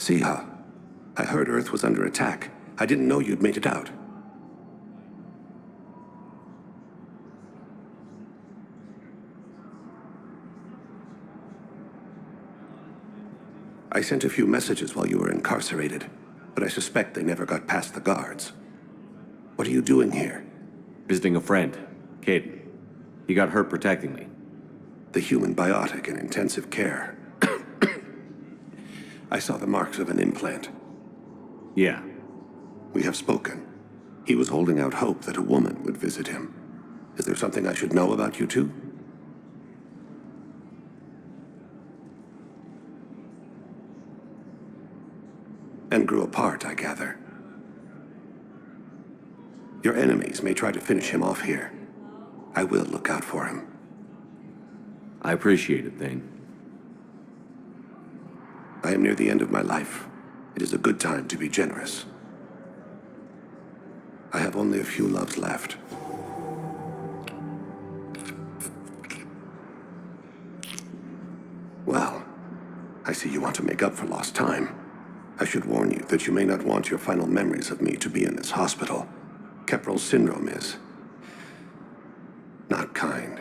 Siha, I heard Earth was under attack. I didn't know you'd made it out. I sent a few messages while you were incarcerated, but I suspect they never got past the guards. What are you doing here? Visiting a friend, Caden. He got hurt protecting me. The human biotic in intensive care. I saw the marks of an implant. Yeah. We have spoken. He was holding out hope that a woman would visit him. Is there something I should know about you two? And grew apart, I gather. Your enemies may try to finish him off here. I will look out for him. I appreciate it, Thane. I am near the end of my life. It is a good time to be generous. I have only a few loves left. Well, I see you want to make up for lost time. I should warn you that you may not want your final memories of me to be in this hospital. Kepral's syndrome is not kind.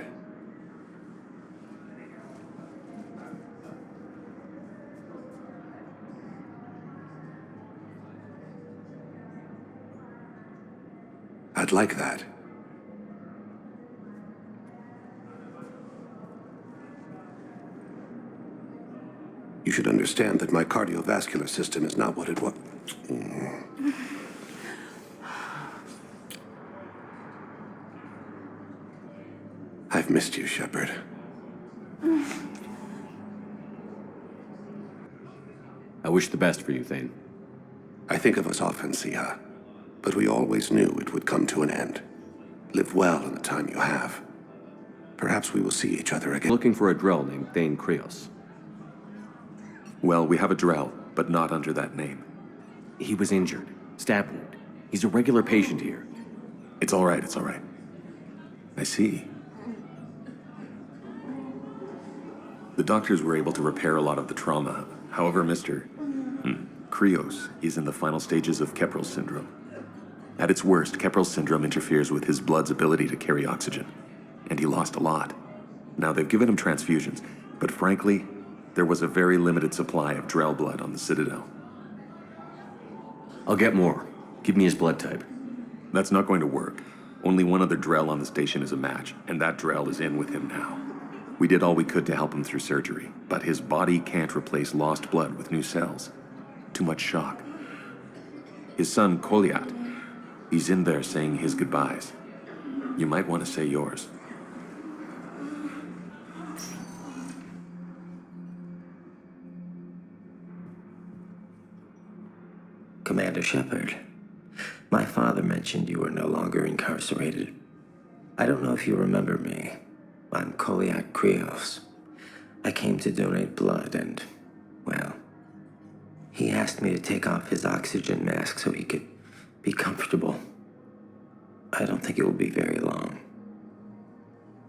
I'd like that. You should understand that my cardiovascular system is not what it was. I've missed you, Shepard. I wish the best for you, Thane. I think of us often, Siha, but we always knew it would come to an end. Live well in the time you have. Perhaps we will see each other again. Looking for a Drell named Thane Krios. Well, we have a Drell, but not under that name. He was injured. Stab wound. He's a regular patient here. It's all right, it's all right. I see. The doctors were able to repair a lot of the trauma. However, Mr. Krios is in the final stages of Kepral's syndrome. At its worst, Kepral's syndrome interferes with his blood's ability to carry oxygen, and he lost a lot. Now, they've given him transfusions, but frankly, there was a very limited supply of Drell blood on the Citadel. I'll get more. Give me his blood type. That's not going to work. Only one other Drell on the station is a match, and that Drell is in with him now. We did all we could to help him through surgery, but his body can't replace lost blood with new cells. Too much shock. His son, Koliat, he's in there saying his goodbyes. You might want to say yours. Commander Shepard, my father mentioned you were no longer incarcerated. I don't know if you remember me. I'm Koliak Krios. I came to donate blood and, well, he asked me to take off his oxygen mask so he could be comfortable. I don't think it will be very long.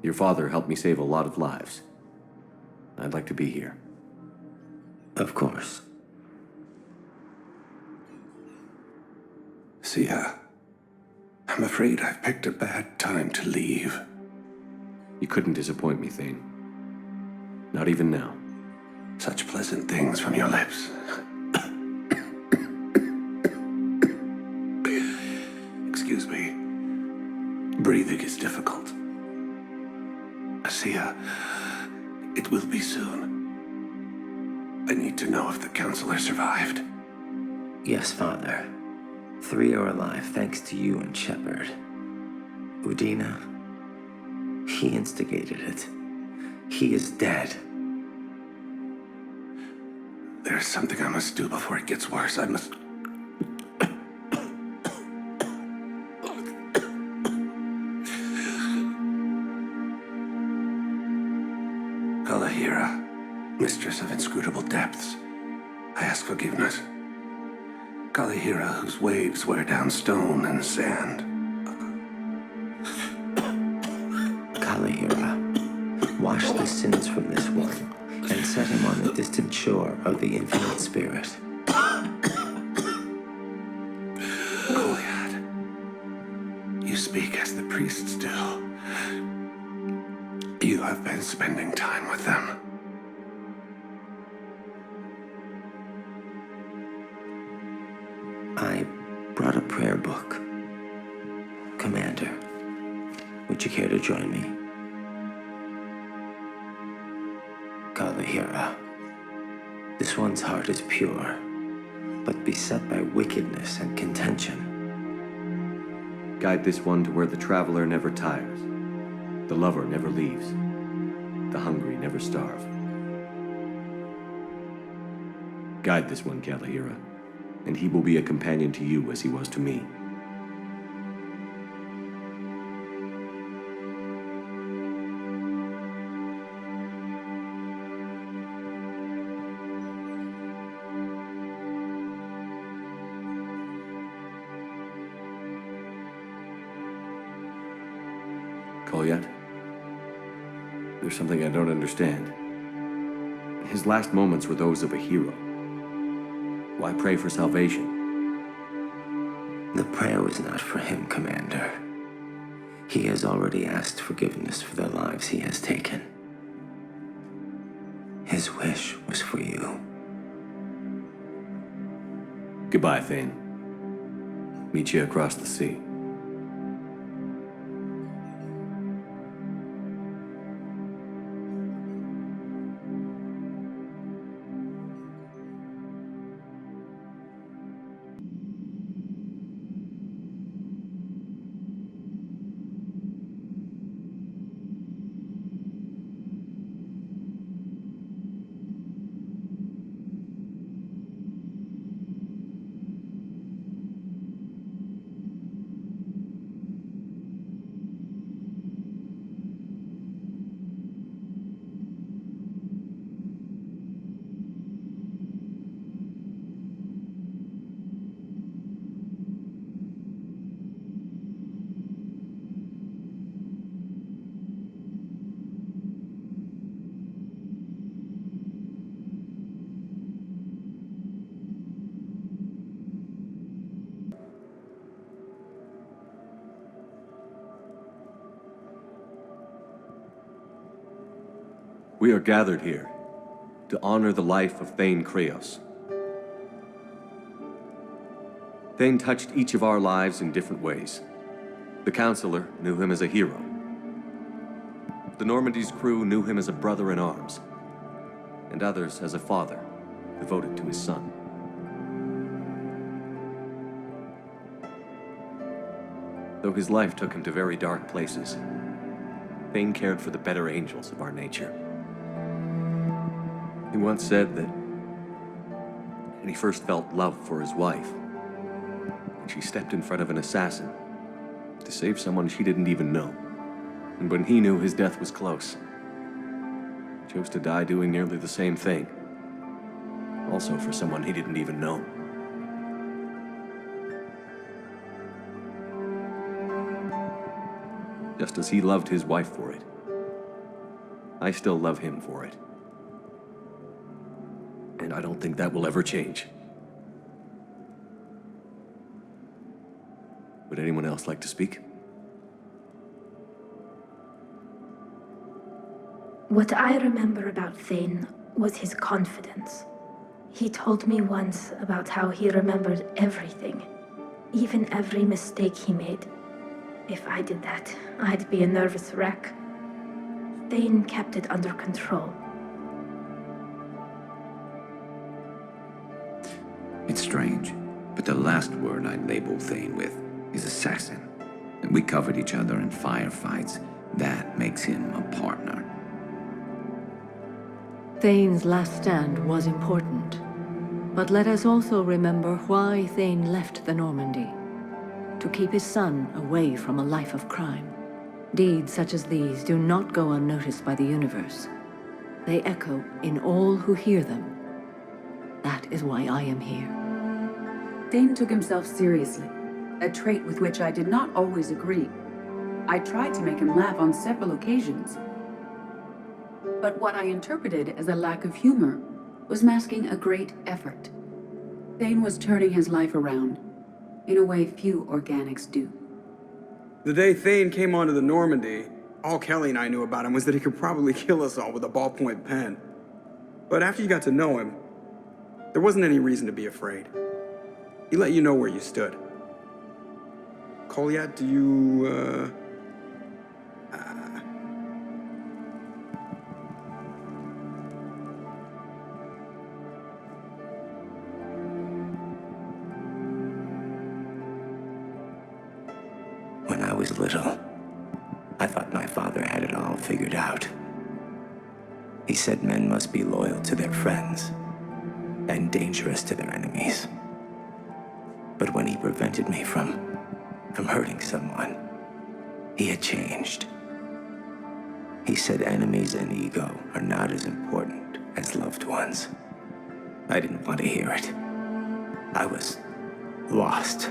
Your father helped me save a lot of lives. I'd like to be here. Of course. Siha, I'm afraid I've picked a bad time to leave. You couldn't disappoint me, Thane. Not even now. Such pleasant things from your lips. Excuse me. Breathing is difficult. Siha, it will be soon. I need to know if the counselor survived. Yes, Father. 3 are alive thanks to you and Shepard. Udina, he instigated it. He is dead. There's something I must do before it gets worse. I must... Kalahira, mistress of inscrutable depths, I ask forgiveness. Kalahira, whose waves wear down stone and sand. Kalahira, wash the sins from this one and set him on the distant shore of the infinite spirit. as the priests do. You have been spending time with them. I brought a prayer book. Commander, would you care to join me? Kalahira. This one's heart is pure, but beset by wickedness and contention. Guide this one to where the traveler never tires, the lover never leaves, the hungry never starve. Guide this one, Kalahira, and he will be a companion to you as he was to me. Kolyat, there's something I don't understand. His last moments were those of a hero. Why pray for salvation? The prayer was not for him, Commander. He has already asked forgiveness for the lives he has taken. His wish was for you. Goodbye, Thane. Meet you across the sea. We are gathered here to honor the life of Thane Krios. Thane touched each of our lives in different ways. The Counselor knew him as a hero. The Normandy's crew knew him as a brother in arms, and others as a father devoted to his son. Though his life took him to very dark places, Thane cared for the better angels of our nature. He once said that when he first felt love for his wife, when she stepped in front of an assassin to save someone she didn't even know, and when he knew his death was close, chose to die doing nearly the same thing, also for someone he didn't even know. Just as he loved his wife for it, I still love him for it. And I don't think that will ever change. Would anyone else like to speak? What I remember about Thane was his confidence. He told me once about how he remembered everything, even every mistake he made. If I did that, I'd be a nervous wreck. Thane kept it under control. It's strange, but the last word I'd label Thane with is assassin. And we covered each other in firefights. That makes him a partner. Thane's last stand was important, but let us also remember why Thane left the Normandy. To keep his son away from a life of crime. Deeds such as these do not go unnoticed by the universe. They echo in all who hear them. That is why I am here. Thane took himself seriously, a trait with which I did not always agree. I tried to make him laugh on several occasions. But what I interpreted as a lack of humor was masking a great effort. Thane was turning his life around, in a way few organics do. The day Thane came onto the Normandy, all Kelly and I knew about him was that he could probably kill us all with a ballpoint pen. But after you got to know him, there wasn't any reason to be afraid. He let you know where you stood. Kolyat, do you, When I was little, I thought my father had it all figured out. He said men must be loyal to their friends and dangerous to their enemies. But when he prevented me from hurting someone, he had changed. He said enemies and ego are not as important as loved ones. I didn't want to hear it. I was lost.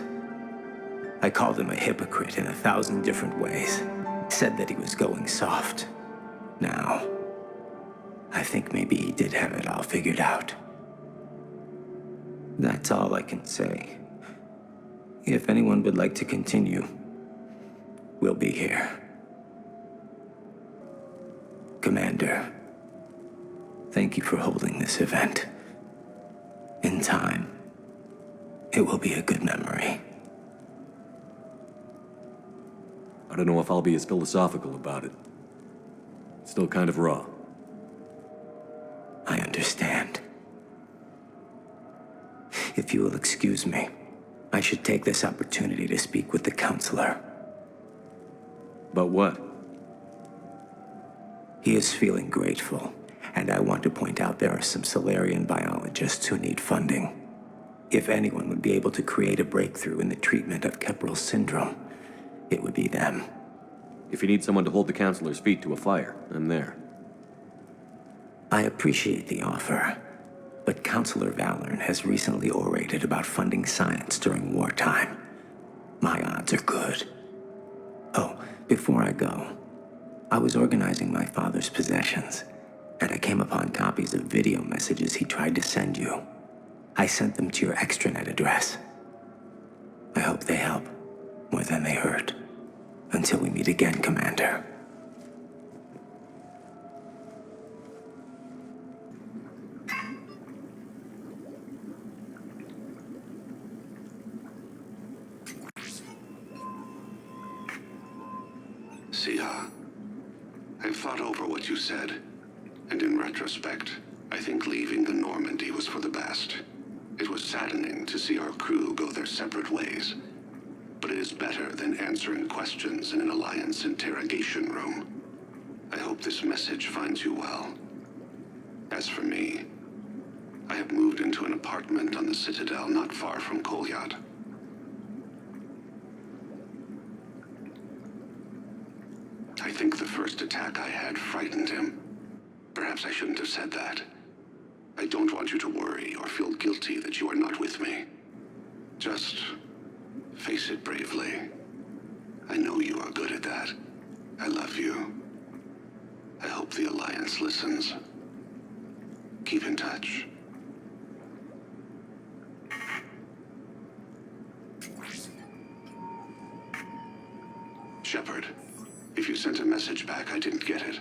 I called him a hypocrite in 1,000 different ways. Said that he was going soft. Now, I think maybe he did have it all figured out. That's all I can say. If anyone would like to continue, we'll be here. Commander, thank you for holding this event. In time, it will be a good memory. I don't know if I'll be as philosophical about it. It's still kind of raw. I understand. If you will excuse me, I should take this opportunity to speak with the counselor. About what? He is feeling grateful, and I want to point out there are some Solarian biologists who need funding. If anyone would be able to create a breakthrough in the treatment of Keppel syndrome, it would be them. If you need someone to hold the counselor's feet to a fire, I'm there. I appreciate the offer, but Counselor Valorn has recently orated about funding science during wartime. My odds are good. Oh, before I go, I was organizing my father's possessions, and I came upon copies of video messages he tried to send you. I sent them to your extranet address. I hope they help more than they hurt. Until we meet again, Commander. Sia, I've thought over what you said, and in retrospect, I think leaving the Normandy was for the best. It was saddening to see our crew go their separate ways, but it is better than answering questions in an Alliance interrogation room. I hope this message finds you well. As for me, I have moved into an apartment on the Citadel not far from Kolyat. I think the first attack I had frightened him. Perhaps I shouldn't have said that. I don't want you to worry or feel guilty that you are not with me. Just face it bravely. I know you are good at that. I love you. I hope the Alliance listens. Keep in touch. Shepard, if you sent a message back, I didn't get it.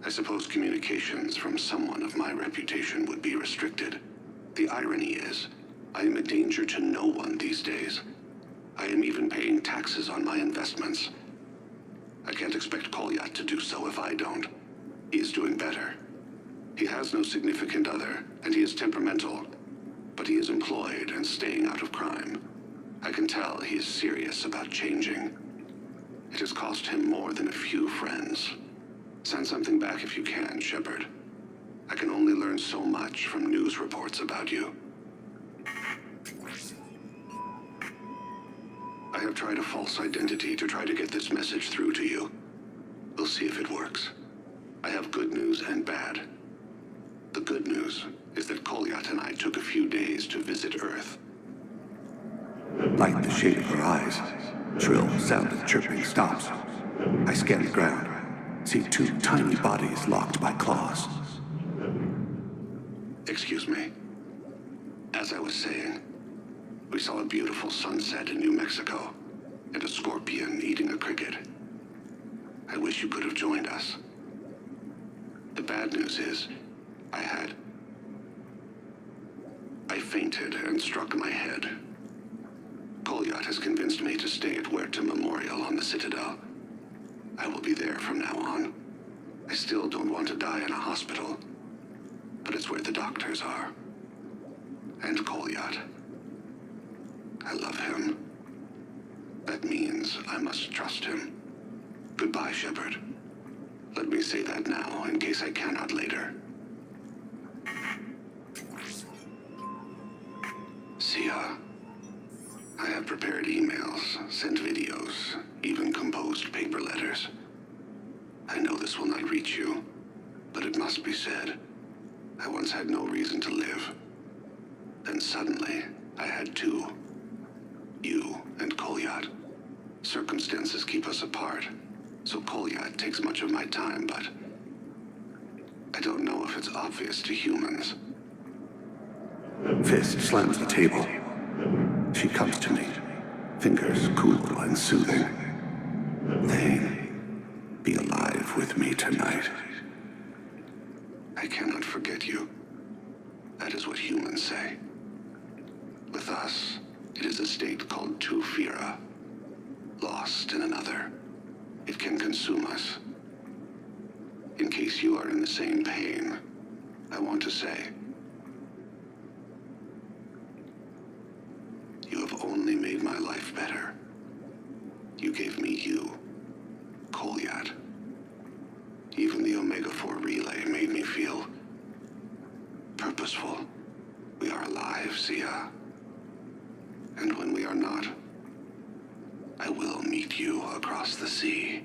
I suppose communications from someone of my reputation would be restricted. The irony is, I am a danger to no one these days. I am even paying taxes on my investments. I can't expect Kolyat to do so if I don't. He is doing better. He has no significant other, and he is temperamental, but he is employed and staying out of crime. I can tell he is serious about changing. It has cost him more than a few friends. Send something back if you can, Shepard. I can only learn so much from news reports about you. I have tried a false identity to try to get this message through to you. We'll see if it works. I have good news and bad. The good news is that Kolyat and I took a few days to visit Earth. Like the shape of her eyes, shrill sound of chirping stops. I scan the ground, see two tiny bodies locked by claws. Excuse me. As I was saying, we saw a beautiful sunset in New Mexico. and a scorpion eating a cricket. I wish you could have joined us. The bad news is, I fainted and struck my head. Kolyat has convinced me to stay at Huerta Memorial on the Citadel. I will be there from now on. I still don't want to die in a hospital, but it's where the doctors are. And Kolyat. I love him. That means I must trust him. Goodbye, Shepard. Let me say that now, in case I cannot later. Sia, I have prepared emails, sent videos, even composed paper letters. I know this will not reach you, but it must be said. I once had no reason to live. Then suddenly, I had two. You and Kolyat. Circumstances keep us apart, so Kolyat takes much of my time, but I don't know if it's obvious to humans. Fist slams the table. She comes to me, fingers cool and soothing. Thane, be alive with me tonight. I cannot forget you. That is what humans say. With us, it is a state called Tufira. Lost in another. It can consume us. In case you are in the same pain, I want to say, you have only made my life better. You gave me you, Kolyat. Even the Omega-4 relay made me feel purposeful. We are alive, Sia. And when we are not, I will meet you across the sea.